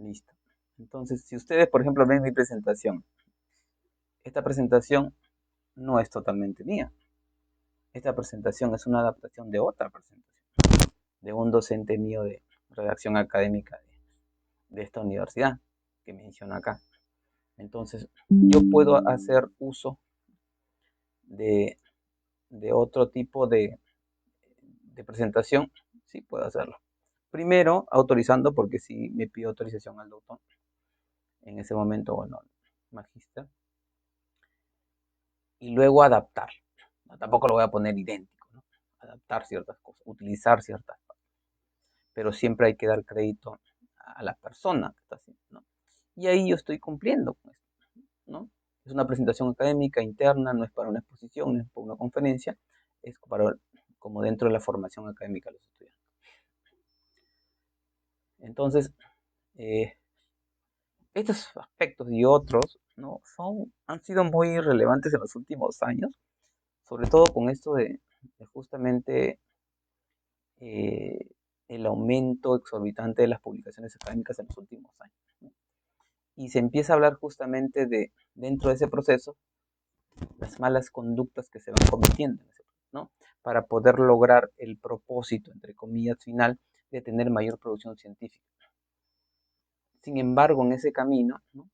Listo. Entonces, si ustedes, por ejemplo, ven mi presentación, esta presentación no es totalmente mía. Esta presentación es una adaptación de otra presentación, de un docente mío de redacción académica de esta universidad que menciona acá. Entonces, yo puedo hacer uso de, de otro tipo de presentación. Sí, puedo hacerlo. Primero, autorizando, porque sí me pido autorización al doctor. En ese momento, bueno, magíster. Y luego adaptar. No, tampoco lo voy a poner idéntico, ¿no? Adaptar ciertas cosas, utilizar ciertas cosas. Pero siempre hay que dar crédito a la persona que está haciendo, ¿no? Y ahí yo estoy cumpliendo con esto, ¿no? Es una presentación académica interna, no es para una exposición, no es para una conferencia, es para, como dentro de la formación académica de los estudiantes. Entonces, eh, estos aspectos y otros, ¿no? Han sido muy relevantes en los últimos años, sobre todo con esto de justamente eh, el aumento exorbitante de las publicaciones académicas en los últimos años, ¿no? Y se empieza a hablar justamente de, dentro de ese proceso, las malas conductas que se van cometiendo, ¿no? Para poder lograr el propósito, entre comillas, final de tener mayor producción científica. Sin embargo, en ese camino, ¿no?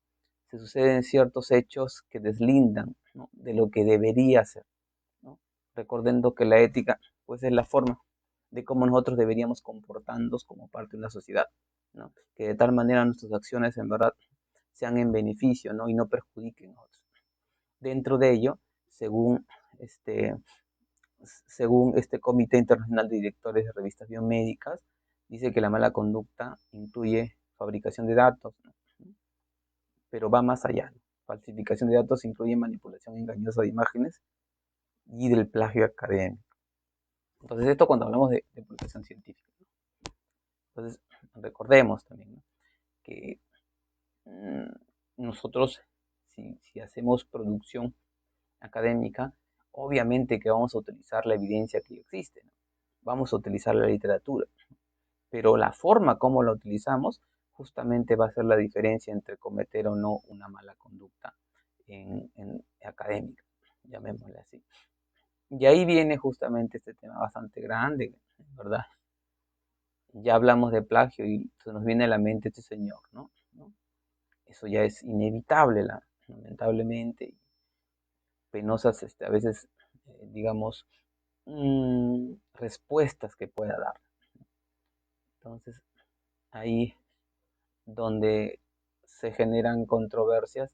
Se suceden ciertos hechos que deslindan, ¿no? De lo que debería ser, ¿no? Recordando que la ética, pues, es la forma de cómo nosotros deberíamos comportarnos como parte de una sociedad, ¿no? Que de tal manera nuestras acciones en verdad sean en beneficio, ¿no? Y no perjudiquen a otros. Dentro de ello, según este, según este Comité Internacional de Directores de Revistas Biomédicas, dice que la mala conducta incluye fabricación de datos, ¿no? Pero va más allá, ¿no? Falsificación de datos incluye manipulación engañosa de imágenes y del plagio académico. Entonces, esto cuando hablamos de publicación científica, ¿no? Entonces, recordemos también, ¿no? Que mmm, nosotros, si hacemos producción académica, obviamente que vamos a utilizar la evidencia que existe, ¿no? Vamos a utilizar la literatura, pero la forma como la utilizamos justamente va a ser la diferencia entre cometer o no una mala conducta en académica, llamémosle así. Y ahí viene justamente este tema bastante grande, ¿verdad? Ya hablamos de plagio y se nos viene a la mente este señor, ¿no? Eso ya es inevitable, lamentablemente, penosas a veces, digamos, respuestas que pueda dar. Entonces, ahí donde se generan controversias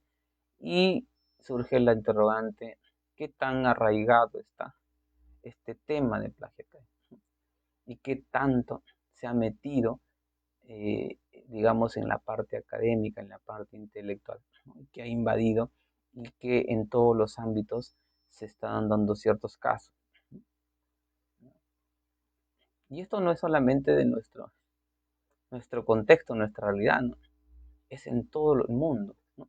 y surge la interrogante, ¿qué tan arraigado está este tema de plagio académico? ¿Y qué tanto se ha metido, eh, digamos, en la parte académica, en la parte intelectual, ¿no? Que ha invadido y que en todos los ámbitos se están dando ciertos casos? Y esto no es solamente de nuestro contexto, nuestra realidad, ¿no? Es en todo el mundo, ¿no?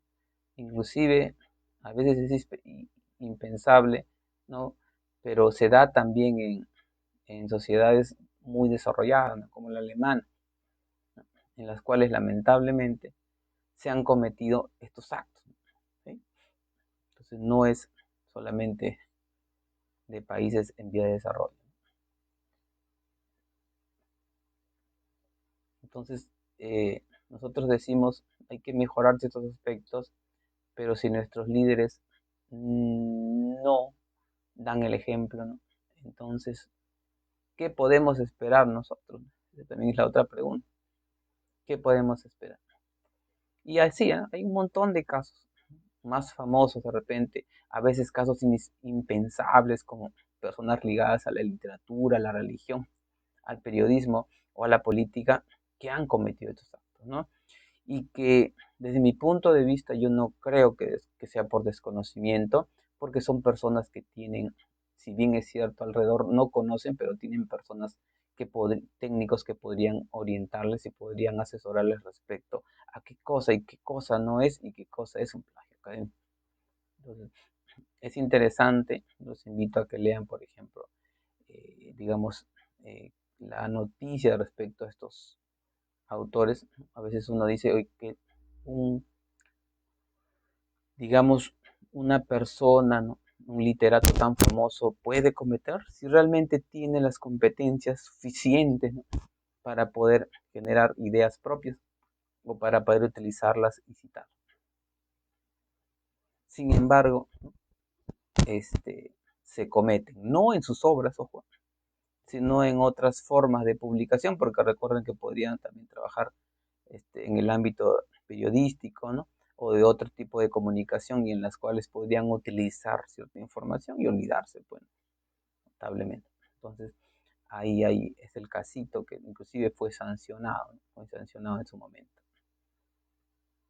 Inclusive a veces es impensable, ¿no? Pero se da también en sociedades muy desarrolladas, ¿no? Como la alemana, ¿no? En las cuales lamentablemente se han cometido estos actos, ¿sí? Entonces no es solamente de países en vía de desarrollo. Entonces, nosotros decimos hay que mejorar ciertos aspectos, pero si nuestros líderes no dan el ejemplo, ¿no? Entonces, ¿qué podemos esperar nosotros? Esa también es la otra pregunta. ¿Qué podemos esperar? Y así, ¿eh? Hay un montón de casos más famosos de repente, a veces casos impensables como personas ligadas a la literatura, a la religión, al periodismo o a la política que han cometido estos actos, ¿no? Y que desde mi punto de vista yo no creo que sea por desconocimiento, porque son personas que tienen, si bien es cierto, alrededor no conocen, pero tienen personas técnicos que podrían orientarles y podrían asesorarles respecto a qué cosa y qué cosa no es y qué cosa es un plagio académico. Entonces, es interesante, los invito a que lean, por ejemplo, digamos, la noticia respecto a estos autores, a veces uno dice oye, que un, digamos, una persona, ¿no? Un literato tan famoso puede cometer si realmente tiene las competencias suficientes, ¿no? Para poder generar ideas propias o para poder utilizarlas y citar. Sin embargo, se cometen, no en sus obras, ojo, sino en otras formas de publicación, porque recuerden que podrían también trabajar en el ámbito periodístico, ¿no? O de otro tipo de comunicación y en las cuales podrían utilizar cierta información y olvidarse, pues, notablemente. Entonces, ahí es el casito que inclusive fue sancionado, ¿no? Fue sancionado en su momento.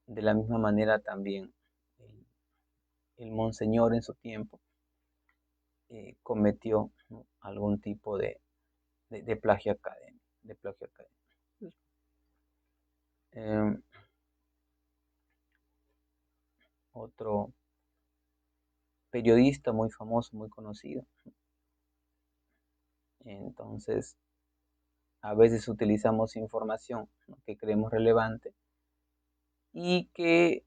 De la misma manera también el monseñor en su tiempo cometió, ¿no? Algún tipo de plagio académico. De plagio académico. Eh, Otro periodista muy famoso, muy conocido. Entonces, a veces utilizamos información, ¿no? Que creemos relevante y que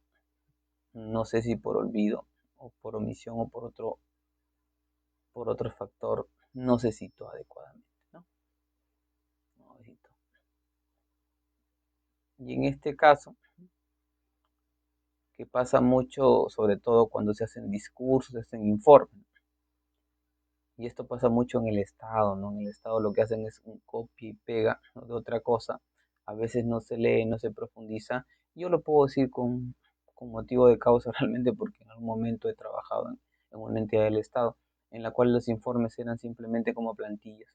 no sé si por olvido o por omisión o por otro factor no se citó adecuadamente, ¿no? No se citó. Y en este caso, que pasa mucho, sobre todo cuando se hacen discursos, se hacen informes, y esto pasa mucho en el Estado, ¿no? En el Estado lo que hacen es un copia y pega, ¿no? De otra cosa. A veces no se lee, no se profundiza. Yo lo puedo decir con motivo de causa realmente porque en algún momento he trabajado en una entidad del Estado en la cual los informes eran simplemente como plantillas.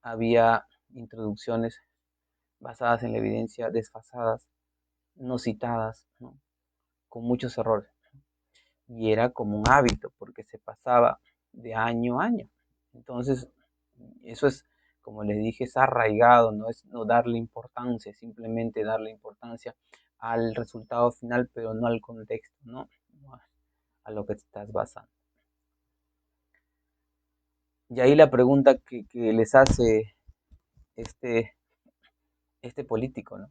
Había introducciones basadas en la evidencia desfasadas, no citadas, ¿no? Con muchos errores. Y era como un hábito porque se pasaba de año a año. Entonces, eso es, como les dije, es arraigado, no es no darle importancia, simplemente darle importancia al resultado final, pero no al contexto, ¿no? No a lo que te estás basando. Y ahí la pregunta que les hace este, este político, ¿no?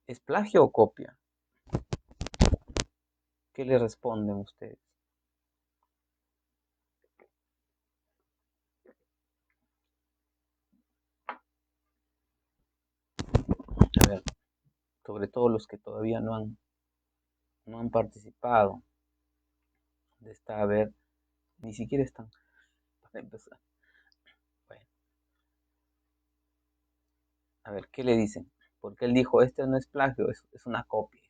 ¿Es plagio o copia? ¿Qué le responden ustedes? A ver, sobre todo los que todavía no han participado de esta, a ver, ni siquiera están para empezar. Bueno, a ver, ¿qué le dicen? Porque él dijo, este no es plagio, es una copia.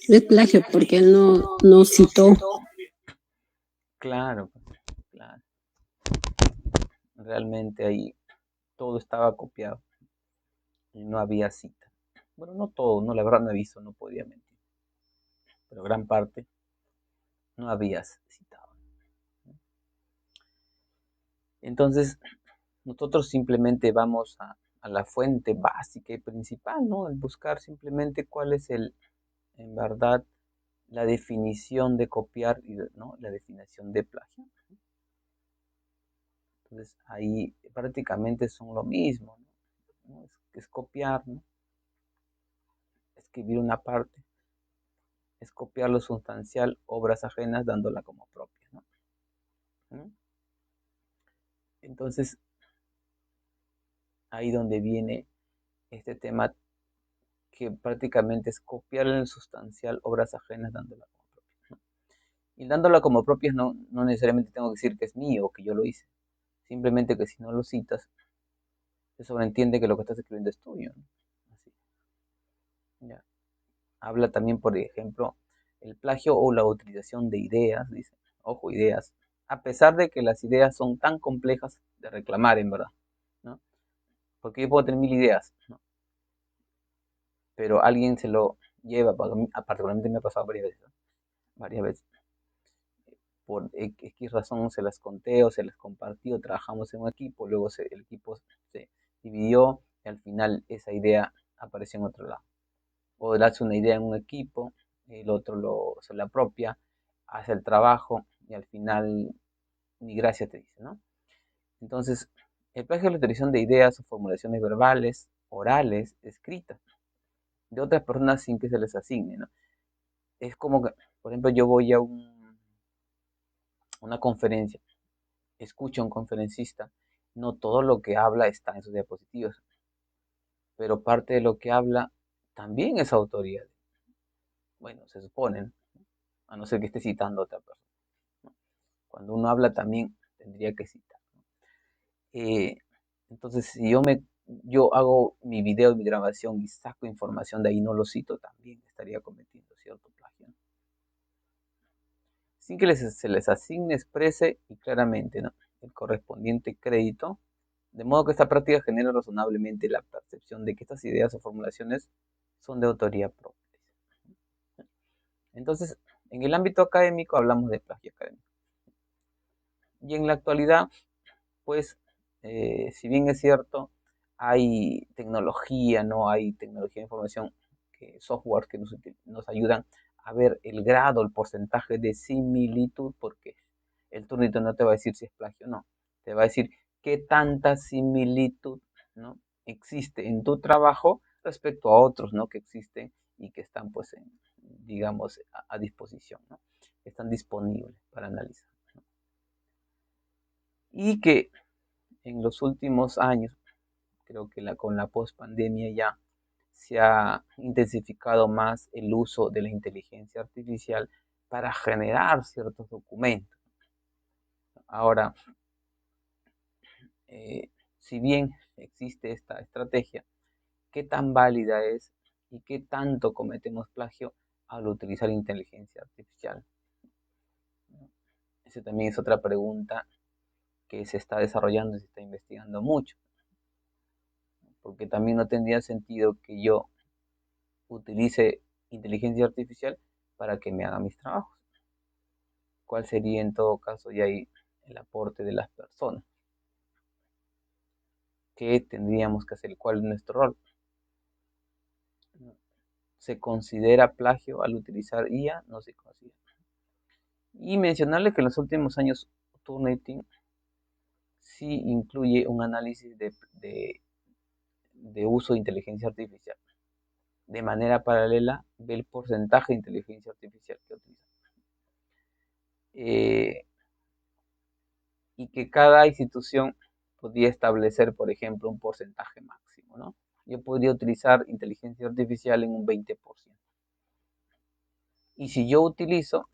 Es plagio porque él no citó. Claro, claro. Realmente ahí todo estaba copiado y no había cita. Bueno, no todo, no, la verdad no he visto, no podía mentir, pero gran parte no había citado. Entonces, nosotros simplemente vamos a la fuente básica y principal, ¿no? El buscar simplemente cuál es en verdad, la definición de copiar y ¿no? La definición de plagio. Entonces, ahí prácticamente son lo mismo, ¿no? Es copiar, ¿no? Escribir una parte, es copiar lo sustancial, obras ajenas, dándola como propia, ¿no? ¿Mm? Entonces, ahí donde viene este tema que prácticamente es copiar en el sustancial obras ajenas dándola como propia, ¿no? Y dándola como propia no necesariamente tengo que decir que es mío o que yo lo hice. Simplemente que si no lo citas, se sobreentiende que lo que estás escribiendo es tuyo, ¿no? Así, ya. Habla también, por ejemplo, el plagio o la utilización de ideas, dice, ojo, ideas, a pesar de que las ideas son tan complejas de reclamar, en verdad, ¿no? Porque yo puedo tener mil ideas, ¿no? Pero alguien se lo lleva, particularmente me ha pasado varias veces, ¿no? Varias veces, por X razón se las conté o se las compartió, trabajamos en un equipo, luego el equipo se dividió y al final esa idea apareció en otro lado. O darse una idea en un equipo el otro se lo apropia, hace el trabajo y al final ni gracias te dice, ¿no? Entonces, el plagio es la utilización de ideas o formulaciones verbales, orales, escritas, de otras personas sin que se les asigne, ¿no? Es como que, por ejemplo, yo voy a una conferencia, escucho a un conferencista, no todo lo que habla está en sus diapositivas, pero parte de lo que habla también es autoría. Bueno, se suponen, a no ser que esté citando a otra persona, ¿no? Cuando uno habla también tendría que citar. Eh, entonces, si yo hago mi video, mi grabación y saco información de ahí, no lo cito, también estaría cometiendo cierto plagio, ¿no? Sin que se les asigne exprese y claramente, ¿no?, el correspondiente crédito, de modo que esta práctica genera razonablemente la percepción de que estas ideas o formulaciones son de autoría propia. Entonces, en el ámbito académico hablamos de plagio académico. Y en la actualidad, pues, si bien es cierto, hay tecnología, ¿no? Hay tecnología de información, software que nos ayudan a ver el grado, el porcentaje de similitud, porque el Turnitin no te va a decir si es plagio o no, te va a decir qué tanta similitud, ¿no?, existe en tu trabajo respecto a otros, ¿no?, que existen y que están, pues, digamos, a disposición, ¿no?, están disponibles para analizar, ¿no? Y que en los últimos años, creo que con la post-pandemia ya se ha intensificado más el uso de la inteligencia artificial para generar ciertos documentos. Ahora, si bien existe esta estrategia, ¿qué tan válida es y qué tanto cometemos plagio al utilizar inteligencia artificial? Esa también es otra pregunta que se está desarrollando y se está investigando mucho, porque también no tendría sentido que yo utilice inteligencia artificial para que me haga mis trabajos. ¿Cuál sería en todo caso ya ahí el aporte de las personas? ¿Qué tendríamos que hacer? ¿Cuál es nuestro rol? ¿Se considera plagio al utilizar IA? No se considera. Y mencionarle que en los últimos años Turnitin sí incluye un análisis de uso de inteligencia artificial. De manera paralela, ve el porcentaje de inteligencia artificial que utiliza. Y que cada institución podría establecer, por ejemplo, un porcentaje máximo, ¿no? Yo podría utilizar inteligencia artificial en un 20%. Y si yo utilizo,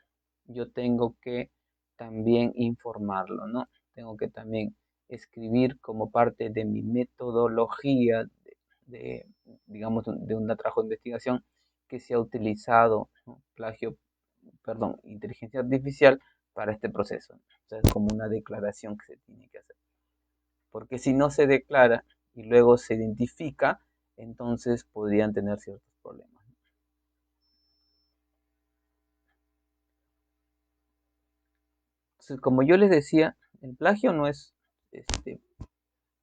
yo tengo que también informarlo, ¿no? Tengo que también escribir como parte de mi metodología de, digamos, de un trabajo de investigación que se ha utilizado, ¿no?, perdón, inteligencia artificial para este proceso. O sea, es como una declaración que se tiene que hacer. Porque si no se declara y luego se identifica, entonces podrían tener ciertos problemas. Entonces, como yo les decía, el plagio este,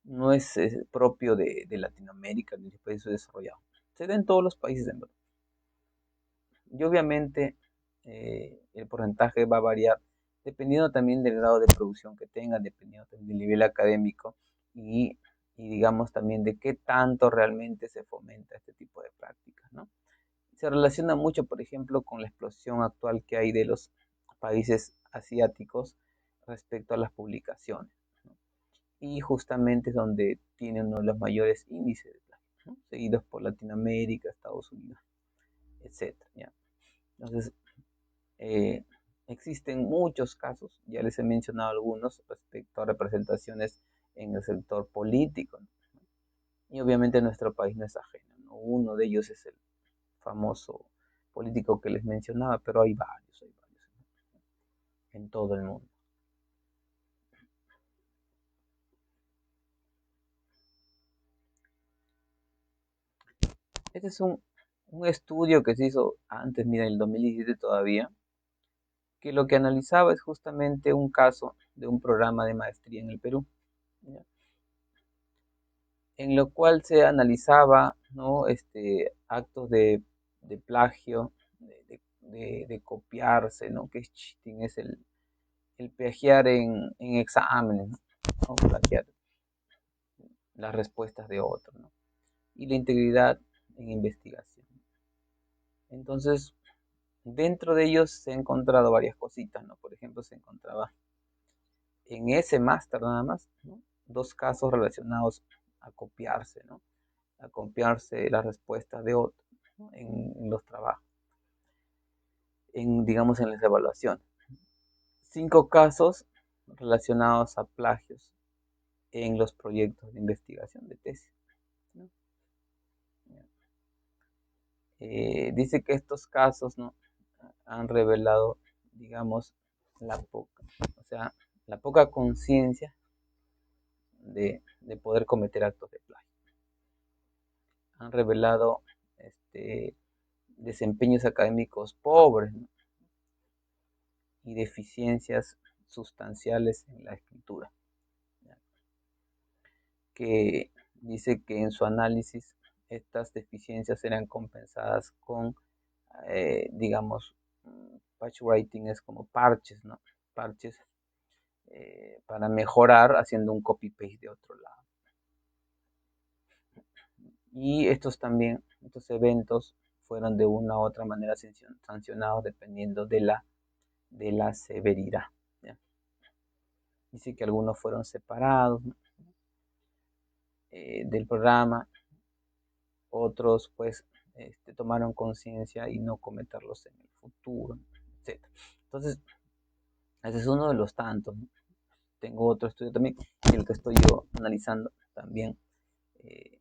no es propio de Latinoamérica ni de países desarrollados. Se da en todos los países en verdad. Y obviamente el porcentaje va a variar dependiendo también del grado de producción que tengan, dependiendo también del nivel académico y digamos también de qué tanto realmente se fomenta este tipo de prácticas, ¿no? Se relaciona mucho, por ejemplo, con la explosión actual que hay de los países asiáticos respecto a las publicaciones, ¿no? Y justamente es donde tiene uno de los mayores índices de plagio, ¿no?, seguidos por Latinoamérica, Estados Unidos, etcétera, ¿ya? Entonces, eh, existen muchos casos, ya les he mencionado algunos respecto a representaciones en el sector político, ¿no? Y obviamente nuestro país no es ajeno, ¿no? Uno de ellos es el famoso político que les mencionaba, pero hay varios en todo el mundo. Este es un estudio que se hizo antes, mira, en el 2017 todavía, que lo que analizaba es justamente un caso de un programa de maestría en el Perú, ¿ya?, en lo cual se analizaba, ¿no?, actos de plagio, de copiarse, ¿no? Que es cheating, es el plagiar en exámenes, ¿no? O plagiar las respuestas de otros, ¿no? Y la integridad en investigación. Entonces, dentro de ellos se han encontrado varias cositas, ¿no? Por ejemplo, se encontraba en ese máster nada más, ¿no? Dos casos relacionados a copiarse, ¿no? A copiarse las respuestas de otros, ¿no? En los trabajos, digamos, en las evaluaciones. 5 casos relacionados a plagios en los proyectos de investigación de tesis, ¿no? Dice que estos casos, ¿no? Han revelado, digamos, o sea, la poca conciencia de poder cometer actos de plagio. Han revelado desempeños académicos pobres, ¿no? Y deficiencias sustanciales en la escritura, ¿ya? Que dice que en su análisis estas deficiencias eran compensadas con, digamos, patchwriting es como parches, ¿no? Parches para mejorar haciendo un copy-paste de otro lado. Y estos eventos fueron de una u otra manera sancionados dependiendo de la severidad, ¿ya? Dice que algunos fueron separados, ¿no? Del programa, otros pues tomaron conciencia y no cometerlos en el futuro, etc. Entonces, ese es uno de los tantos, ¿no? Tengo otro estudio también, el que estoy yo analizando también eh,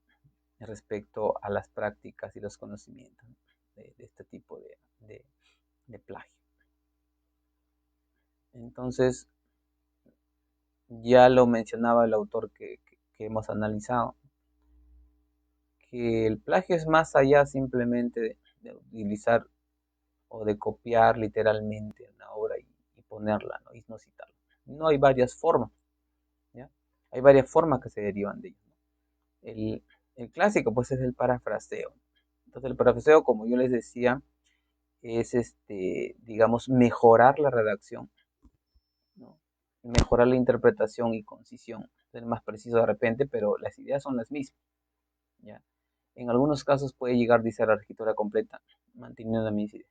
respecto a las prácticas y los conocimientos, ¿no? De este tipo de plagio. Entonces, ya lo mencionaba el autor que hemos analizado, que el plagio es más allá simplemente de utilizar o de copiar literalmente una obra y ponerla, ¿no? Y no citarla. No, hay varias formas, ¿ya? Hay varias formas que se derivan de ello, ¿no? El clásico, pues, es el parafraseo. Entonces, el parafraseo, como yo les decía, es, digamos, mejorar la redacción, ¿no? Mejorar la interpretación y concisión, ser más preciso de repente, pero las ideas son las mismas, ¿ya? En algunos casos puede llegar, dice, a la escritura completa, manteniendo la misma idea.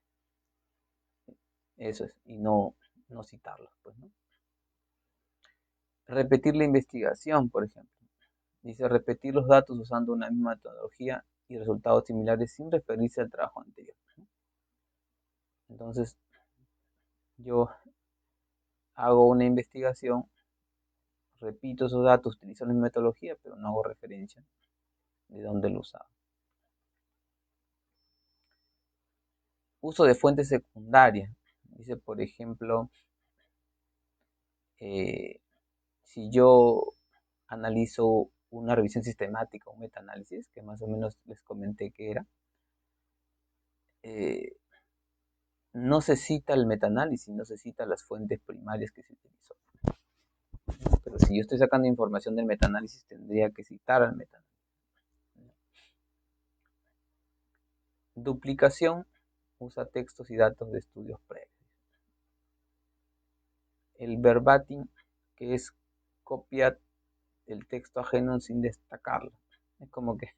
Eso es, y no citarlos, pues, ¿no? Repetir la investigación, por ejemplo. Dice repetir los datos usando una misma metodología y resultados similares sin referirse al trabajo anterior, ¿no? Entonces, yo hago una investigación, repito esos datos, utilizo la misma metodología, pero no hago referencia de dónde lo usaba. Uso de fuentes secundarias. Dice, por ejemplo, eh, si yo analizo una revisión sistemática, un metaanálisis, que más o menos les comenté que era, eh, no se cita el metaanálisis, no se cita las fuentes primarias que se utilizó. Pero si yo estoy sacando información del metaanálisis, tendría que citar al metaanálisis. Duplicación, usa textos y datos de estudios previos. El verbatim, que es copiar el texto ajeno sin destacarlo. Es como que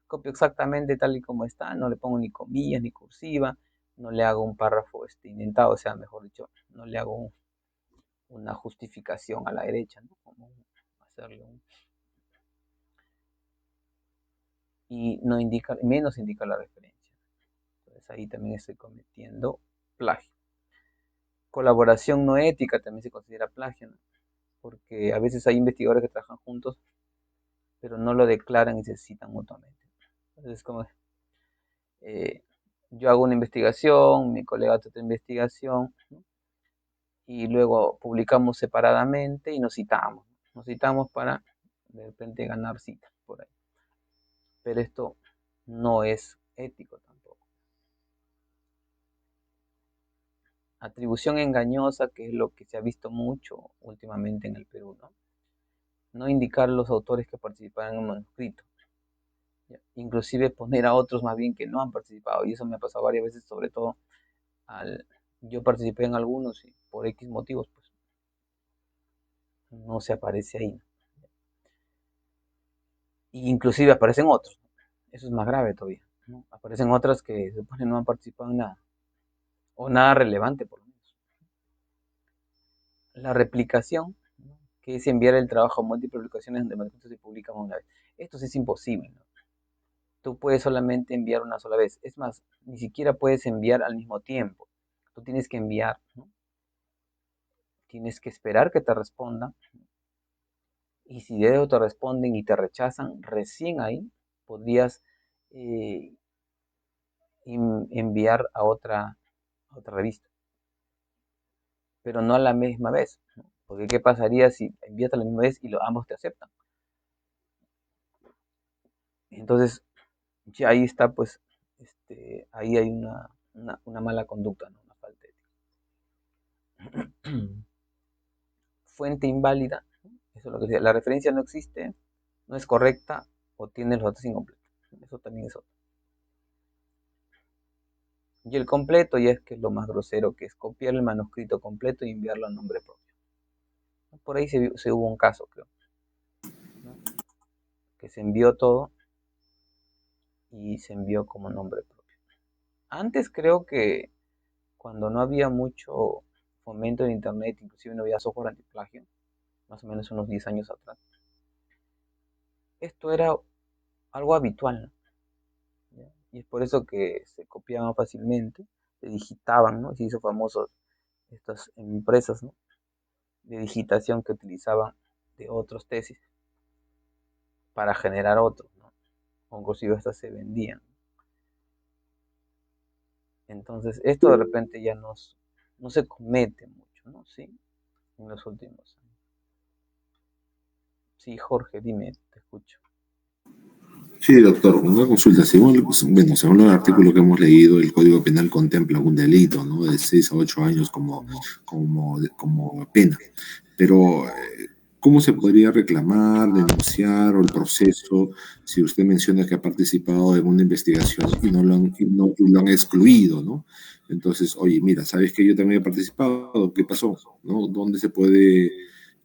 copio exactamente tal y como está, no le pongo ni comillas ni cursiva, no le hago un párrafo indentado, o sea, mejor dicho, no le hago una justificación a la derecha, ¿no? Como hacerle y no indica, menos indica la referencia. Entonces ahí también estoy cometiendo plagio. Colaboración no ética también se considera plagio, ¿no? Porque a veces hay investigadores que trabajan juntos, pero no lo declaran y se citan mutuamente. Entonces, como eh, yo hago una investigación, mi colega hace otra investigación, ¿no? Y luego publicamos separadamente y nos citamos. Nos citamos para de repente ganar citas por ahí. Pero esto no es ético tampoco. Atribución engañosa, que es lo que se ha visto mucho últimamente en el Perú, ¿no? No indicar los autores que participaron en un manuscrito. ¿Ya? Inclusive poner a otros más bien que no han participado. Y eso me ha pasado varias veces, sobre todo al, yo participé en algunos y por X motivos, pues no se aparece ahí. Y inclusive aparecen otros. Eso es más grave todavía, ¿no? Aparecen otras que se supone no han participado en nada, o nada relevante por lo menos. La replicación, ¿no? Que es enviar el trabajo a múltiples publicaciones donde manuscritos se publican una vez. Esto sí es imposible, ¿no? Tú puedes solamente enviar una sola vez. Es más, ni siquiera puedes enviar al mismo tiempo. Tú tienes que enviar, ¿no? Tienes que esperar que te respondan. Y si de ellos te responden y te rechazan, recién ahí podrías eh, enviar a otra revista, pero no a la misma vez, ¿no? Porque ¿qué pasaría si envías a la misma vez y ambos te aceptan? Entonces, ya ahí está, pues, ahí hay una mala conducta, ¿no? Una falta de fuente inválida, ¿no? Eso es lo que decía, la referencia no existe, no es correcta o tiene los datos incompletos. Eso también es otro. Y el completo ya es que es lo más grosero, que es copiar el manuscrito completo y enviarlo a nombre propio. Por ahí se hubo un caso, creo, ¿no? Que se envió todo y se envió como nombre propio. Antes creo que cuando no había mucho fomento en internet, inclusive no había software antiplagio, más o menos unos 10 años atrás, esto era algo habitual, ¿no? ¿Ya? Y es por eso que se copiaban fácilmente, se digitaban, ¿no? Se hizo famosos estas empresas, ¿no? De digitación que utilizaban de otros tesis para generar otros, ¿no? O inclusive hasta se vendían. Entonces, esto de repente ya no se comete mucho, ¿no? Sí, en los últimos años. Sí, Jorge, dime, te escucho. Sí, doctor, una consulta. Según el artículo que hemos leído, el Código Penal contempla un delito, ¿no? De 6 a 8 años Ujú. como pena. Pero, ¿cómo se podría reclamar, denunciar o el proceso si usted menciona que ha participado en una investigación y no y lo han excluido, ¿no? Entonces, oye, mira, ¿sabes que yo también he participado? ¿Qué pasó? ¿No? ¿Dónde se puede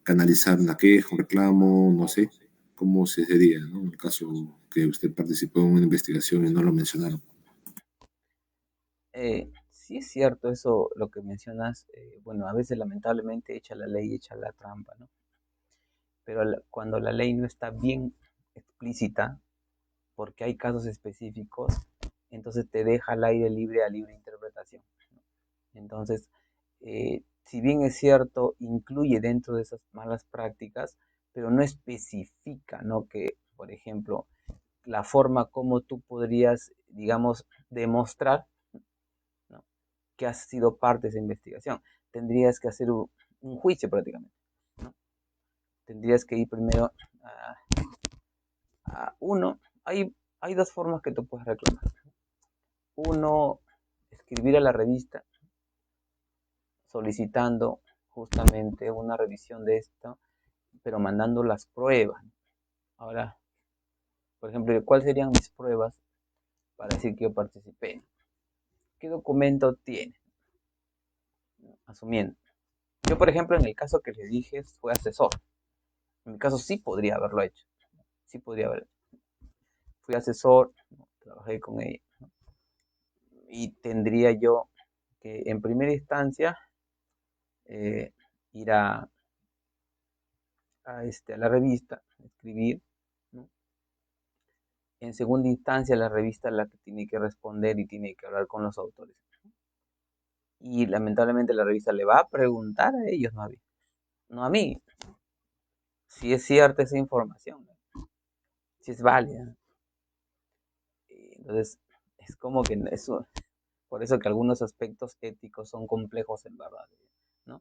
canalizar una queja, un reclamo? No sé. ¿Cómo se sería, ¿no? En el caso que usted participó en una investigación y no lo mencionaron. Sí es cierto eso, lo que mencionas, bueno, a veces lamentablemente echa la ley, echa la trampa, ¿no? Pero cuando la ley no está bien explícita, porque hay casos específicos, entonces te deja al aire libre a libre interpretación, ¿no? Entonces, si bien es cierto, incluye dentro de esas malas prácticas, pero no especifica, ¿no? Que, por ejemplo, la forma como tú podrías, digamos, demostrar, ¿no? Que has sido parte de esa investigación. Tendrías que hacer un juicio prácticamente, ¿no? Tendrías que ir primero a, a uno. Hay dos formas que tú puedes reclamar. Uno, escribir a la revista solicitando justamente una revisión de esto, pero mandando las pruebas. Ahora, por ejemplo, ¿cuáles serían mis pruebas para decir que yo participé? ¿Qué documento tiene? Asumiendo. Yo, por ejemplo, en el caso que le dije, fue asesor. En mi caso sí podría haberlo hecho. Sí podría haberlo hecho. Fui asesor, ¿no? Trabajé con ella, ¿no? Y tendría yo que en primera instancia eh, ir a la revista, escribir, ¿no? En segunda instancia, la revista es la que tiene que responder y tiene que hablar con los autores. Y lamentablemente la revista le va a preguntar a ellos, no a mí, si es cierta esa información, ¿no? Si es válida. Entonces, es como que eso, por eso que algunos aspectos éticos son complejos en verdad, ¿no?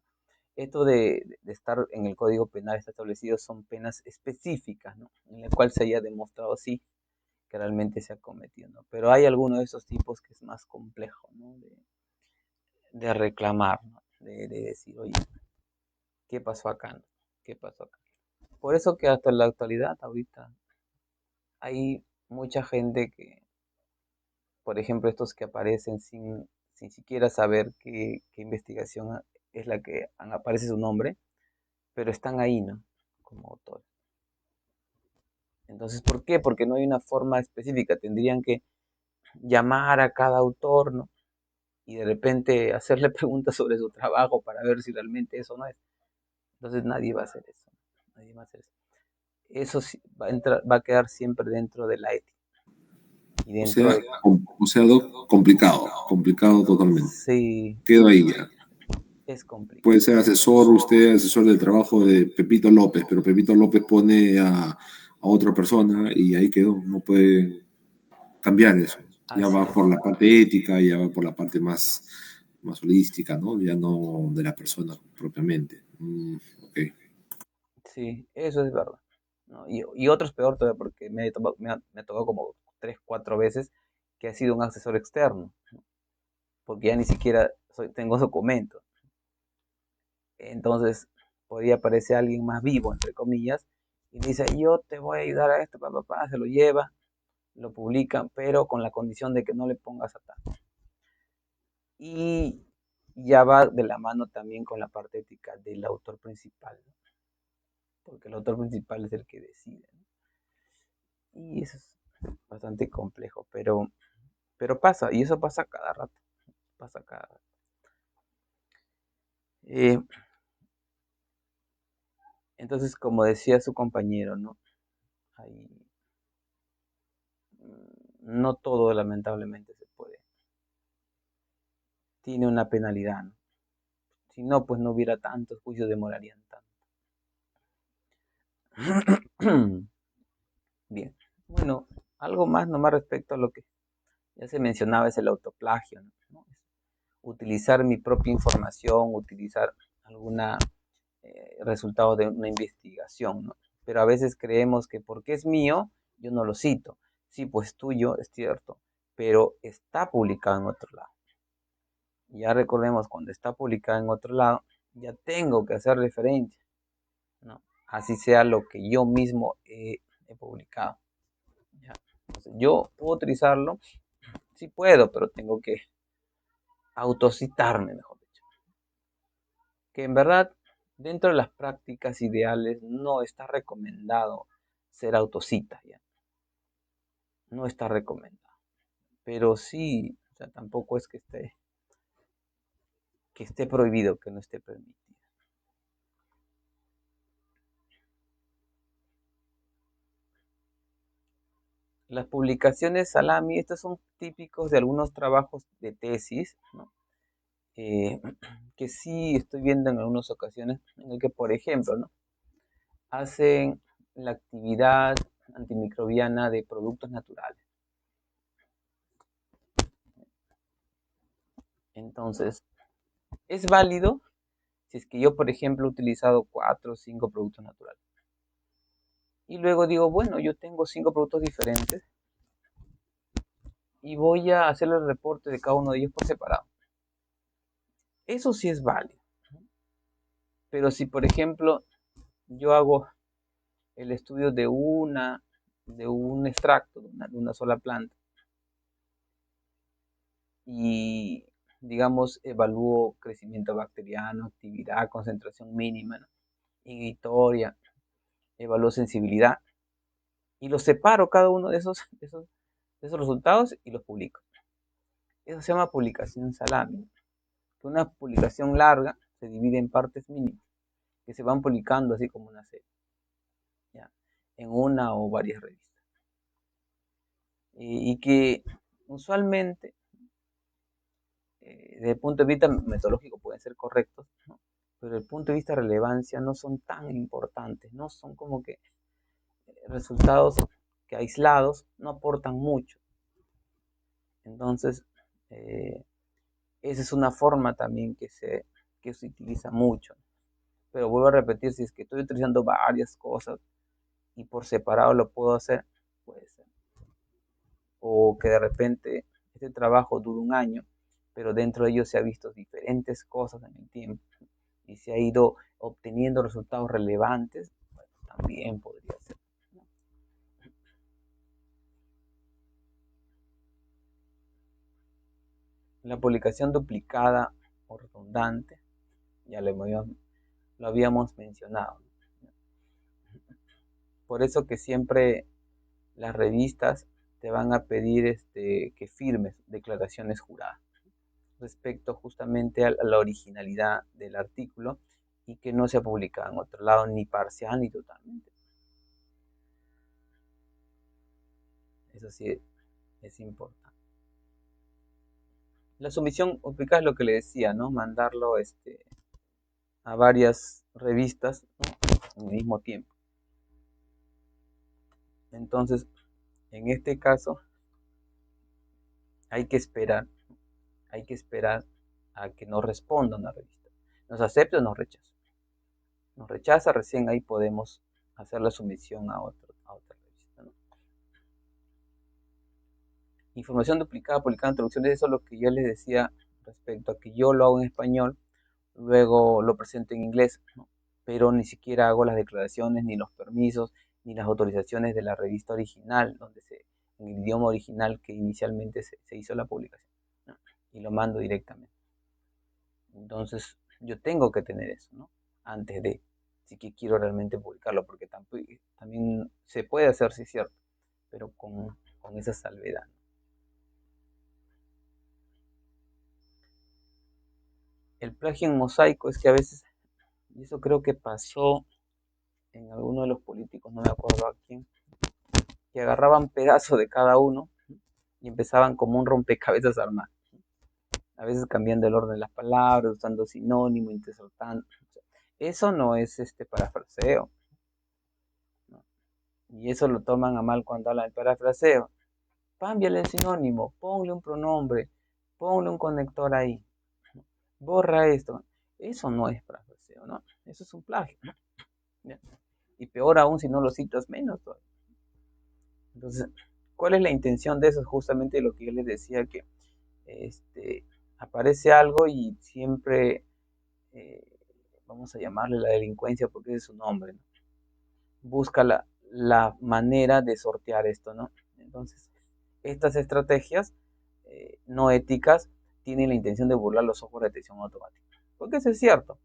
Esto de estar en el Código Penal está establecido son penas específicas, ¿no? En la cual se haya demostrado sí que realmente se ha cometido, ¿no? Pero hay algunos de esos tipos que es más complejo, ¿no? De reclamar, ¿no? De decir, oye, ¿qué pasó acá? ¿No? ¿Qué pasó acá? Por eso que hasta la actualidad, ahorita, hay mucha gente que, por ejemplo, estos que aparecen sin siquiera saber qué investigación es la que aparece su nombre, pero están ahí, ¿no? Como autores. Entonces, ¿por qué? Porque no hay una forma específica. Tendrían que llamar a cada autor, ¿no? Y de repente hacerle preguntas sobre su trabajo para ver si realmente eso no es. Entonces nadie va a hacer eso. Nadie va a hacer eso. Eso sí va a quedar siempre dentro de la ética. Y O dentro sea, de... complicado totalmente. Sí, Quedo ahí ya. es complicado. Puede ser usted asesor del trabajo de Pepito López, pero Pepito López pone a otra persona y ahí quedó. No puede cambiar eso. Ya Así va es. por la parte ética, ya va por la parte más holística, ¿no? Ya no de la persona propiamente. Ok. Sí, eso es verdad. ¿No? Y otro es peor todavía porque me ha tocado como 3, 4 veces que ha sido un asesor externo, ¿no? Porque ya ni siquiera tengo documentos. Entonces podría aparecer alguien más vivo, entre comillas, y dice, yo te voy a ayudar a esto, papá, se lo lleva, lo publican, pero con la condición de que no le pongas a tal. Y ya va de la mano también con la parte ética del autor principal, ¿no? Porque el autor principal es el que decide, ¿no? Y eso es bastante complejo, pero pasa, y eso pasa cada rato, pasa cada rato. Eh, entonces, como decía su compañero, ¿no? Ahí, no todo lamentablemente se puede. Tiene una penalidad, ¿no? Si no, pues no hubiera tantos juicios, demorarían tanto. Bien, bueno, algo más nomás respecto a lo que ya se mencionaba es el autoplagio, ¿no? Utilizar mi propia información, utilizar alguna resultado de una investigación, ¿no? Pero a veces creemos que porque es mío, yo no lo cito. Sí, pues tuyo, es cierto, pero está publicado en otro lado. Ya recordemos, cuando está publicado en otro lado, ya tengo que hacer referencia, ¿no? Así sea lo que yo mismo he publicado. ¿Ya? Entonces, yo puedo utilizarlo, sí puedo, pero tengo que autocitarme, mejor dicho. Que en verdad, dentro de las prácticas ideales, no está recomendado ser autocita, ¿ya? No está recomendado. Pero sí, o sea, tampoco es que esté prohibido, que no esté permitido. Las publicaciones Salami, estos son típicos de algunos trabajos de tesis, ¿no? Eh, que sí estoy viendo en algunas ocasiones, en el que, por ejemplo, ¿no? Hacen la actividad antimicrobiana de productos naturales. Entonces, es válido si es que yo, por ejemplo, he utilizado 4 o 5 productos naturales. Y luego digo, bueno, yo tengo 5 productos diferentes y voy a hacer el reporte de cada uno de ellos por separado. Eso sí es válido. Pero si, por ejemplo, yo hago el estudio de un extracto de una sola planta y, digamos, evalúo crecimiento bacteriano, actividad, concentración mínima, ¿no? Inhibitoria, evalúo sensibilidad y los separo cada uno de esos resultados y los publico. Eso se llama publicación salami. Una publicación larga se divide en partes mínimas que se van publicando así como una serie, ¿ya? En una o varias revistas. Y que usualmente, desde el punto de vista metodológico, pueden ser correctos, ¿no? Pero desde el punto de vista de relevancia no son tan importantes, no son como que resultados que aislados no aportan mucho. Entonces, eh, esa es una forma también que se utiliza mucho. Pero vuelvo a repetir, si es que estoy utilizando varias cosas y por separado lo puedo hacer, puede ser. O que de repente este trabajo dure un año, pero dentro de ello se ha visto diferentes cosas en el tiempo y se ha ido obteniendo resultados relevantes, bueno, también podría ser, ¿no? La publicación duplicada o redundante, ya lo habíamos mencionado. Por eso que siempre las revistas te van a pedir que firmes declaraciones juradas respecto justamente a la originalidad del artículo y que no se publica en otro lado ni parcial ni totalmente. Eso sí es importante. La sumisión duplicada es lo que le decía, ¿no? Mandarlo a varias revistas, ¿no? Al mismo tiempo. Entonces, en este caso, hay que esperar a que nos responda una revista. Nos acepte o nos rechaza. Nos rechaza, recién ahí podemos hacer la sumisión a otra revista, ¿no? Información duplicada, publicada en traducciones, eso es lo que yo les decía respecto a que yo lo hago en español, luego lo presento en inglés, ¿no? Pero ni siquiera hago las declaraciones, ni los permisos, ni las autorizaciones de la revista original, en el idioma original que inicialmente se hizo la publicación, ¿no? Y lo mando directamente. Entonces, yo tengo que tener eso, ¿no? Antes de, si que quiero realmente publicarlo, porque también se puede hacer, sí es cierto, pero con esa salvedad. El plagio en mosaico es que a veces, y eso creo que pasó en alguno de los políticos, no me acuerdo a quién, que agarraban pedazos de cada uno y empezaban como un rompecabezas a armar. A veces cambiando el orden de las palabras, usando sinónimo, intersaltando. Eso no es parafraseo, ¿no? Y eso lo toman a mal cuando hablan del parafraseo. Cámbiale el sinónimo, ponle un pronombre, ponle un conector ahí, borra esto. Eso no es parafraseo, ¿no? Eso es un plagio, ¿no? Y peor aún si no lo citas menos todavía. Entonces, ¿cuál es la intención de eso? Es justamente lo que yo les decía, que aparece algo y siempre, eh, vamos a llamarle la delincuencia porque ese es su nombre, ¿no? Busca la manera de sortear esto, ¿no? Entonces, estas estrategias no éticas tienen la intención de burlar los software de detección automática. Porque eso es cierto.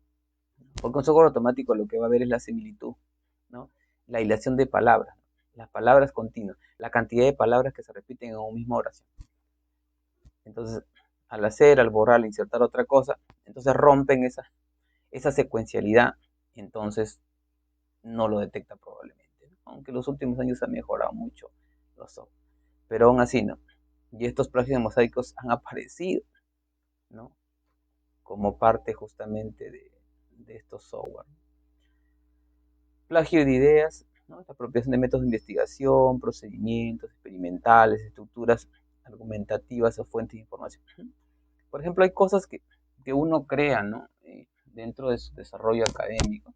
Porque un software automático lo que va a ver es la similitud, ¿no? La hilación de palabras, las palabras continuas, la cantidad de palabras que se repiten en una misma oración. Entonces, al borrar, al insertar otra cosa, entonces rompen esa secuencialidad, entonces no lo detecta probablemente, ¿no? Aunque en los últimos años ha mejorado mucho los software. Pero aún así no. Y estos plagios de mosaicos han aparecido, ¿no? Como parte justamente de estos software. Plagio de ideas, ¿no? La apropiación de métodos de investigación, procedimientos experimentales, estructuras argumentativas o fuentes de información. Por ejemplo, hay cosas que uno crea, ¿no? Dentro de su desarrollo académico,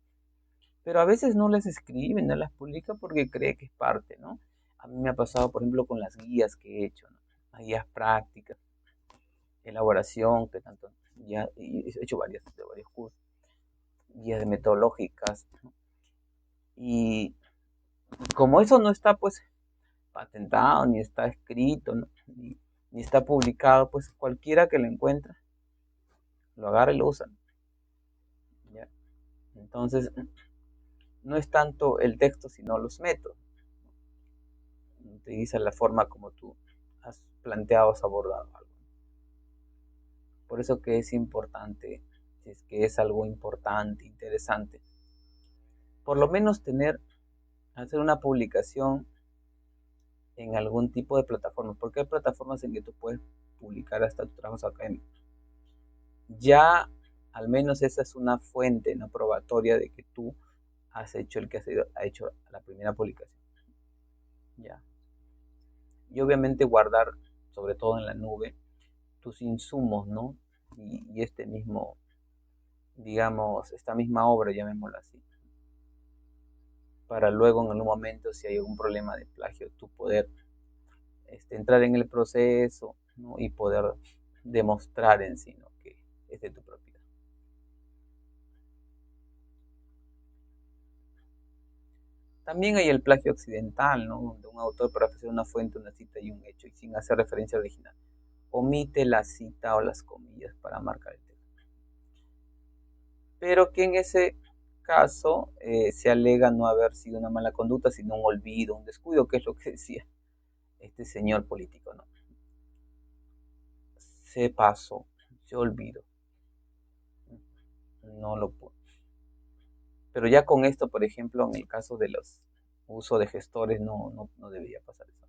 pero a veces no las escribe, no las publica porque cree que es parte, ¿no? A mí me ha pasado, por ejemplo, con las guías que he hecho, ¿no? Las guías prácticas, elaboración, que tanto ya he hecho de varios cursos, guías metodológicas, ¿no? Y como eso no está, pues, patentado, ni está escrito, ¿no? ni está publicado, pues cualquiera que lo encuentre, lo agarra y lo usa, ¿ya? Entonces, no es tanto el texto, sino los métodos. Utiliza la forma como tú has planteado, has abordado algo. Por eso que es importante, si es que es algo importante, interesante, por lo menos hacer una publicación en algún tipo de plataforma, porque hay plataformas en que tú puedes publicar hasta tus trabajos académicos. Ya al menos esa es una fuente no probatoria de que tú has hecho ha hecho la primera publicación. Ya. Y obviamente guardar, sobre todo en la nube, tus insumos, ¿no? Y este mismo, digamos, esta misma obra, llamémoslo así, para luego en algún momento, si hay algún problema de plagio, tú poder entrar en el proceso, ¿no? Y poder demostrar en sí, ¿no? Que es de tu propiedad. También hay el plagio accidental, ¿no? Donde un autor parafrasea una fuente, una cita y un hecho, y sin hacer referencia al original. omite la cita o las comillas para marcar el texto. Pero que en ese caso se alega no haber sido una mala conducta, sino un olvido, un descuido, que es lo que decía este señor político, ¿no? Se pasó, se olvidó, no lo pudo. Pero ya con esto, por ejemplo, en el caso de los uso de gestores, no debería pasar eso.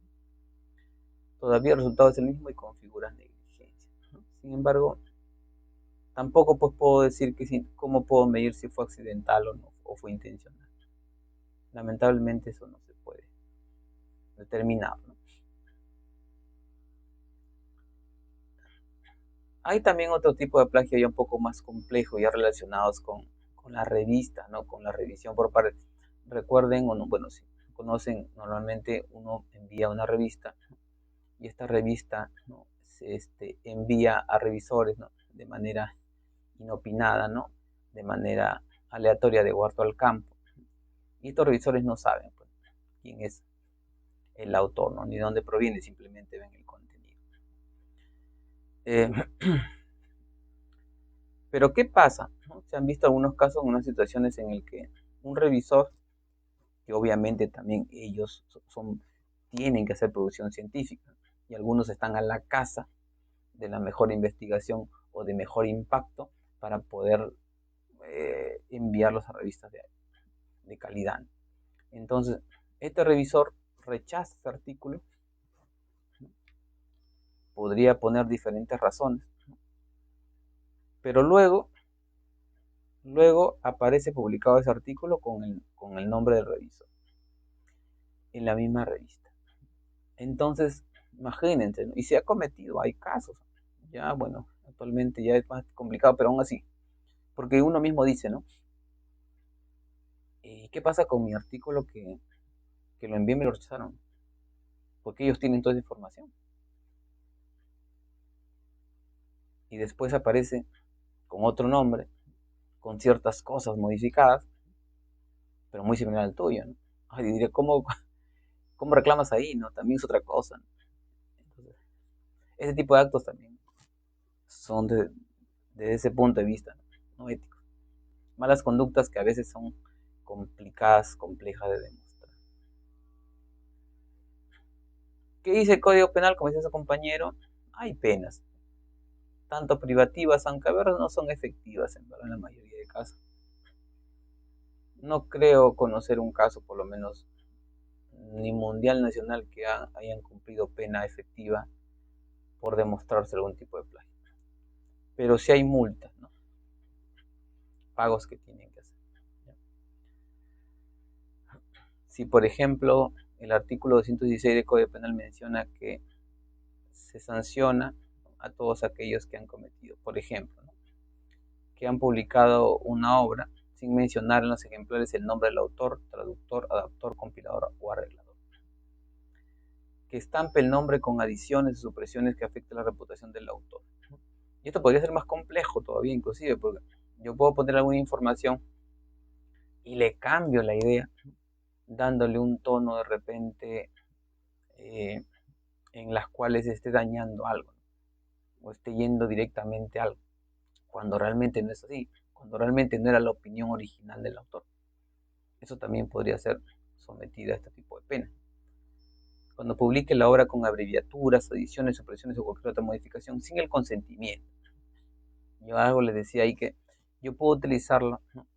Todavía el resultado es el mismo y configura negligencia, ¿no? Sin embargo, tampoco pues puedo decir que cómo puedo medir si fue accidental o no, o fue intencional. Lamentablemente eso no se puede determinar, ¿no? Hay también otro tipo de plagio ya un poco más complejo, ya relacionados con la revista, ¿no? Con la revisión por parte. Recuerden, o no, bueno, si conocen, normalmente uno envía una revista y esta revista, ¿no? se envía a revisores, ¿no? De manera inopinada, ¿no? De manera aleatoria de huerto al campo. Y estos revisores no saben pues, quién es el autor, ¿no? Ni de dónde proviene, simplemente ven el contenido. Pero ¿qué pasa? ¿No? Se han visto algunos casos, unas situaciones en el que un revisor, que obviamente también ellos tienen que hacer producción científica, y algunos están a la caza de la mejor investigación o de mejor impacto para poder enviarlos a revistas de calidad. Entonces, este revisor rechaza ese artículo, ¿no? Podría poner diferentes razones, ¿no? Pero luego aparece publicado ese artículo con el nombre del revisor en la misma revista. Entonces, imagínense, ¿no? Y se ha cometido, hay casos. Ya, bueno, actualmente ya es más complicado, pero aún así. Porque uno mismo dice, ¿no? ¿Qué pasa con mi artículo que lo envié y me lo rechazaron? Porque ellos tienen toda esa información. Y después aparece con otro nombre, con ciertas cosas modificadas, pero muy similar al tuyo, ¿no? Ay, diré, ¿cómo reclamas ahí, no? También es otra cosa, ¿no? Entonces, ese tipo de actos también son desde ese punto de vista, ¿no? Éticos. Malas conductas que a veces son complicadas, complejas de demostrar. ¿Qué dice el Código Penal? Como dice su compañero, hay penas, tanto privativas, aunque a veces no son efectivas en la mayoría de casos. No creo conocer un caso, por lo menos, ni mundial, nacional, que hayan cumplido pena efectiva por demostrarse algún tipo de plagio. Pero sí hay multas, ¿no? Pagos que tienen que hacer. Si, por ejemplo, el artículo 216 del Código Penal menciona que se sanciona a todos aquellos que han cometido, por ejemplo, ¿no? Que han publicado una obra sin mencionar en los ejemplares el nombre del autor, traductor, adaptor, compilador o arreglador. Que estampe el nombre con adiciones o supresiones que afecten la reputación del autor. Y esto podría ser más complejo todavía, inclusive, porque yo puedo poner alguna información y le cambio la idea, dándole un tono de repente en las cuales esté dañando algo, ¿no? O esté yendo directamente a algo, cuando realmente no es así, cuando realmente no era la opinión original del autor. Eso también podría ser sometido a este tipo de pena. Cuando publique la obra con abreviaturas, adiciones, supresiones o cualquier otra modificación sin el consentimiento. Yo algo les decía ahí que yo puedo utilizarlo, ¿no?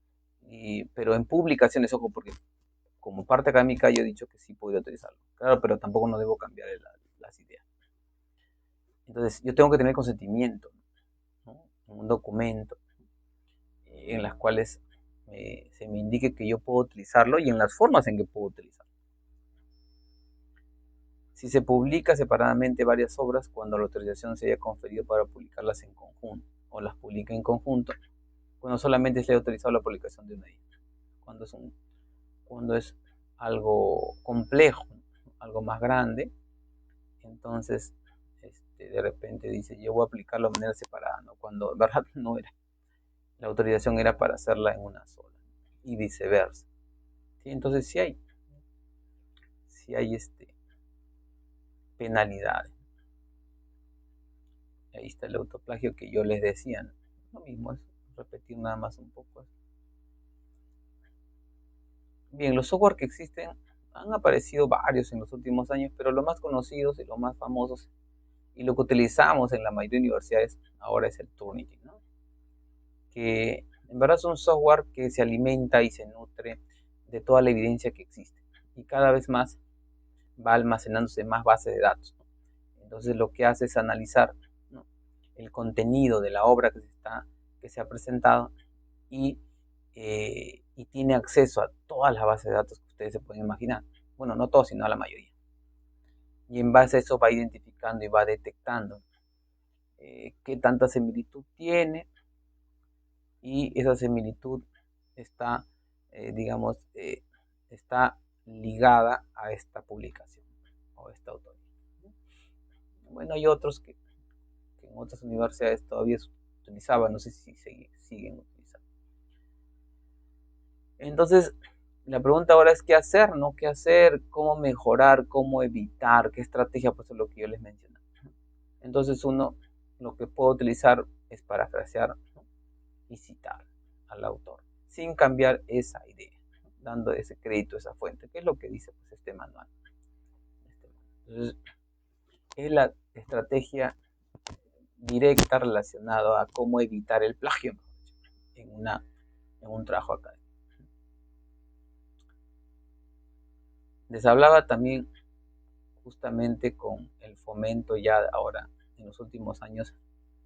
Pero en publicaciones, ojo, porque como parte académica yo he dicho que sí podría utilizarlo. Claro, pero tampoco no debo cambiar las ideas. Entonces, yo tengo que tener consentimiento, ¿no? Un documento en las cuales se me indique que yo puedo utilizarlo y en las formas en que puedo utilizarlo. Si se publica separadamente varias obras, cuando la autorización se haya conferido para publicarlas en conjunto, o las publica en conjunto, cuando solamente se haya autorizado la publicación de una de ellas. Cuando es algo complejo, algo más grande, entonces de repente dice, yo voy a aplicarlo de manera separada, ¿no? Cuando en verdad no era. La autorización era para hacerla en una sola, y viceversa. ¿Sí? Entonces sí hay penalidades. Ahí está el autoplagio que yo les decía, ¿no? Lo mismo es repetir nada más un poco. Bien, los software que existen han aparecido varios en los últimos años, pero los más conocidos y los más famosos y lo que utilizamos en la mayoría de universidades ahora es el Turnitin, ¿no? Que en verdad es un software que se alimenta y se nutre de toda la evidencia que existe y cada vez más va almacenándose en más bases de datos, ¿no? Entonces lo que hace es analizar, ¿no?, el contenido de la obra que se ha presentado y, y tiene acceso a todas las bases de datos que ustedes se pueden imaginar. Bueno, no todos, sino a la mayoría. Y en base a eso va identificando y va detectando qué tanta similitud tiene, y esa similitud está, digamos, está ligada a esta publicación o esta autoría. Bueno, hay otros que en otras universidades todavía se utilizaban, no sé si siguen utilizando. Entonces, la pregunta ahora es qué hacer, ¿no? ¿Qué hacer? ¿Cómo mejorar? ¿Cómo evitar? ¿Qué estrategia? Pues es lo que yo les mencioné. Entonces uno lo que puede utilizar es parafrasear, ¿no?, y citar al autor, sin cambiar esa idea, ¿no?, dando ese crédito a esa fuente, que es lo que dice pues este manual. Entonces, es la estrategia directa relacionada a cómo evitar el plagio en un trabajo académico. Les hablaba también justamente con el fomento ya ahora en los últimos años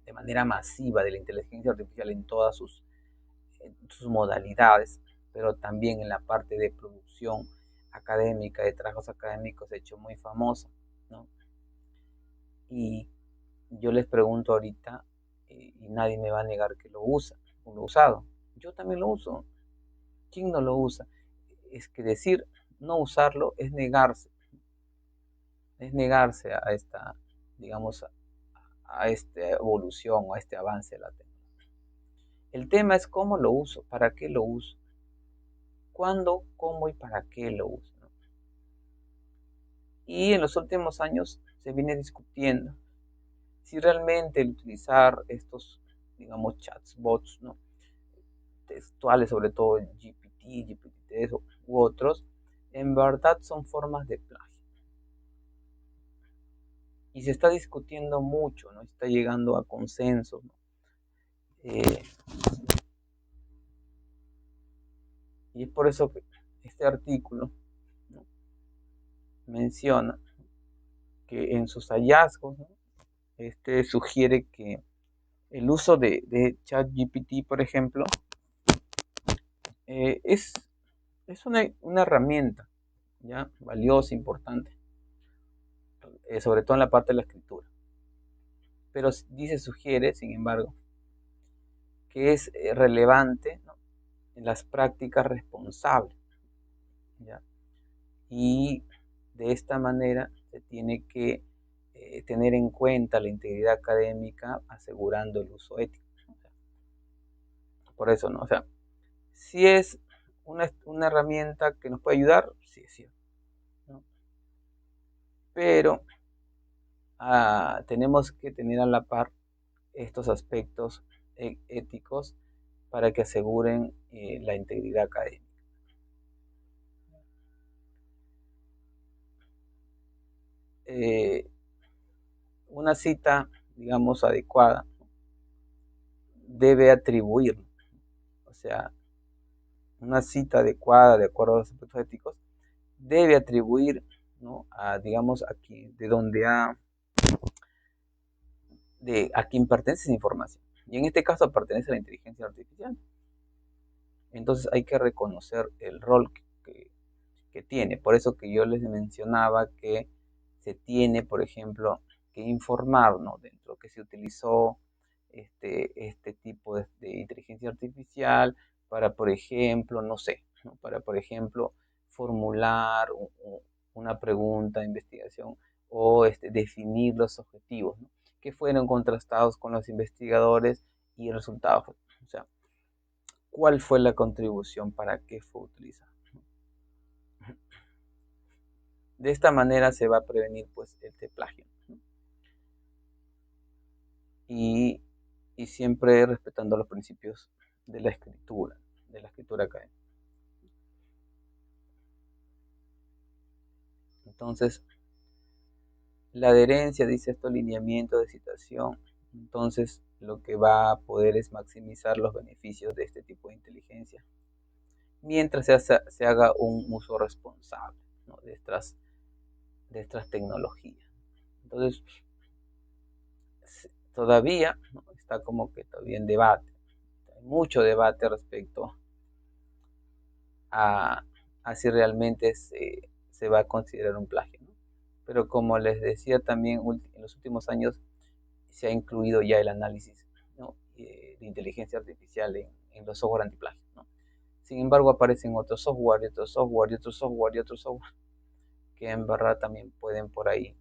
de manera masiva de la inteligencia artificial en todas sus modalidades, pero también en la parte de producción académica, de trabajos académicos, se ha hecho muy famosa, ¿no? Y yo les pregunto ahorita, y nadie me va a negar que lo usa, o lo he usado. Yo también lo uso. ¿Quién no lo usa? Es que decir no usarlo es negarse a esta, digamos, a esta evolución o a este avance de la tecnología. El tema es cómo lo uso, para qué lo uso, cuándo, cómo y para qué lo uso, ¿no? Y en los últimos años se viene discutiendo si realmente el utilizar estos, digamos, chatbots, ¿no?, textuales, sobre todo GPT, GPT-3 u otros, en verdad son formas de plagio. Y se está discutiendo mucho, ¿no? Está llegando a consensos, ¿no? Y es por eso que este artículo, ¿no?, menciona que en sus hallazgos, ¿no?, sugiere que el uso de ChatGPT, por ejemplo, es una herramienta ya valiosa, importante, sobre todo en la parte de la escritura. Pero sugiere, sin embargo, que es relevante, ¿no?, en las prácticas responsables, ¿ya? Y de esta manera se tiene que tener en cuenta la integridad académica, asegurando el uso ético. Por eso, ¿no? O sea, si es una herramienta que nos puede ayudar, sí es cierto, ¿no? Pero tenemos que tener a la par estos aspectos éticos para que aseguren la integridad académica. Una cita, digamos, adecuada debe atribuir, o sea, una cita adecuada de acuerdo a los aspectos éticos debe atribuir, ¿no?, digamos, a quien pertenece esa información. Y en este caso pertenece a la inteligencia artificial. Entonces hay que reconocer el rol que tiene. Por eso que yo les mencionaba que se tiene, por ejemplo, que informar, ¿no?, dentro que se utilizó este tipo de inteligencia artificial para, por ejemplo, no sé, ¿no?, para, por ejemplo, formular una pregunta de investigación o definir los objetivos, ¿no?, que fueron contrastados con los investigadores y el resultado fue, o sea, ¿cuál fue la contribución? ¿Para qué fue utilizado? De esta manera se va a prevenir pues plagio, ¿no? y, y siempre respetando los principios de la escritura académica. Entonces, la adherencia, dice esto, lineamiento de citación. Entonces, lo que va a poder es maximizar los beneficios de este tipo de inteligencia, mientras se haga un uso responsable, ¿no?, de estas tecnologías. Entonces, todavía, ¿no?, está como que todavía en debate. Hay mucho debate respecto a si realmente se va a considerar un plagio, ¿no? Pero como les decía también, en los últimos años se ha incluido ya el análisis, ¿no?, de inteligencia artificial en los software antiplagio, ¿no? Sin embargo, aparecen otros software y otros software y otros software y otros software que en verdad también pueden por ahí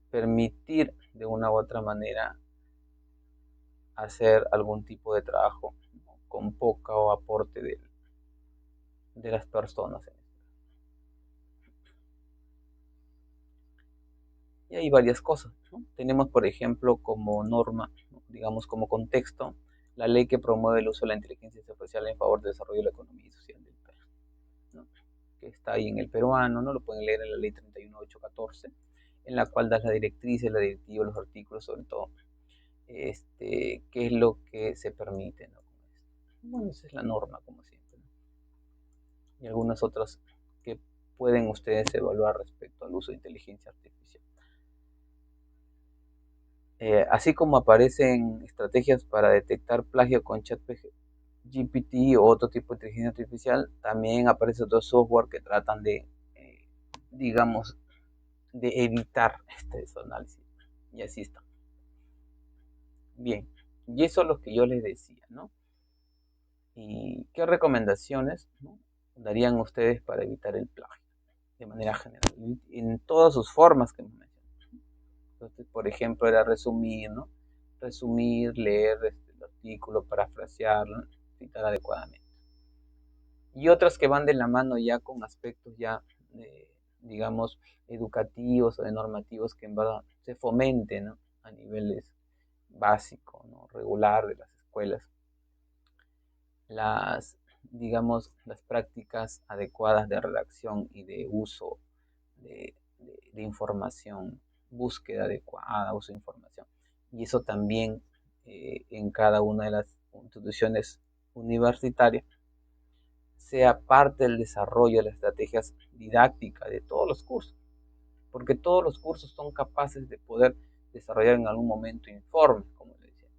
permitir de una u otra manera hacer algún tipo de trabajo, ¿no?, con poco aporte de las personas. Y hay varias cosas, ¿no? Tenemos, por ejemplo, como norma, ¿no?, digamos como contexto, la ley que promueve el uso de la inteligencia artificial en favor del desarrollo de la economía y social del Perú, ¿no?, que está ahí en el peruano, ¿no? Lo pueden leer en la ley 31814, en la cual da la directriz, la directiva, los artículos, sobre todo, qué es lo que se permite, ¿no? Bueno, esa es la norma, como siempre, ¿no? Y algunas otras que pueden ustedes evaluar respecto al uso de inteligencia artificial. Así como aparecen estrategias para detectar plagio con ChatGPT o otro tipo de inteligencia artificial, también aparece otro software que tratan de, digamos, de evitar este análisis. Y así está. Bien, y eso es lo que yo les decía, ¿no? ¿Y qué recomendaciones, ¿no?, darían ustedes para evitar el plagio de manera general, en todas sus formas que hemos mencionado? Entonces, por ejemplo, era resumir, ¿no? Resumir, leer el artículo, parafrasearlo, citar adecuadamente. Y otras que van de la mano ya con aspectos ya, digamos, educativos o de normativos que en verdad se fomenten, ¿no?, a niveles básicos, ¿no?, regular de las escuelas, digamos, las prácticas adecuadas de redacción y de uso de información, búsqueda adecuada, uso de información. Y eso también en cada una de las instituciones universitarias sea parte del desarrollo de las estrategias didácticas de todos los cursos, porque todos los cursos son capaces de poder desarrollar en algún momento informes, como le decía.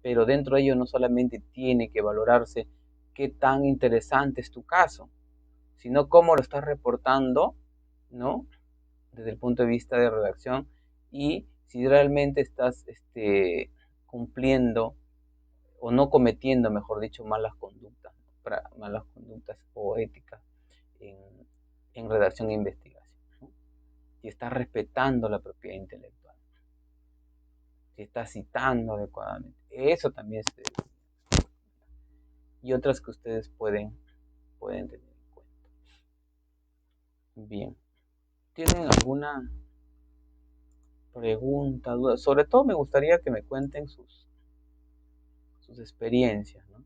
Pero dentro de ello no solamente tiene que valorarse qué tan interesante es tu caso, sino cómo lo estás reportando, ¿no?, desde el punto de vista de redacción, y si realmente estás cumpliendo o no cometiendo, mejor dicho, malas conductas o éticas en, redacción e investigación, ¿no? Si estás respetando la propiedad intelectual, si estás citando adecuadamente, eso también se debe. Y otras que ustedes pueden tener en cuenta. Bien, ¿tienen alguna pregunta, duda? Sobre todo me gustaría que me cuenten sus experiencias, ¿no?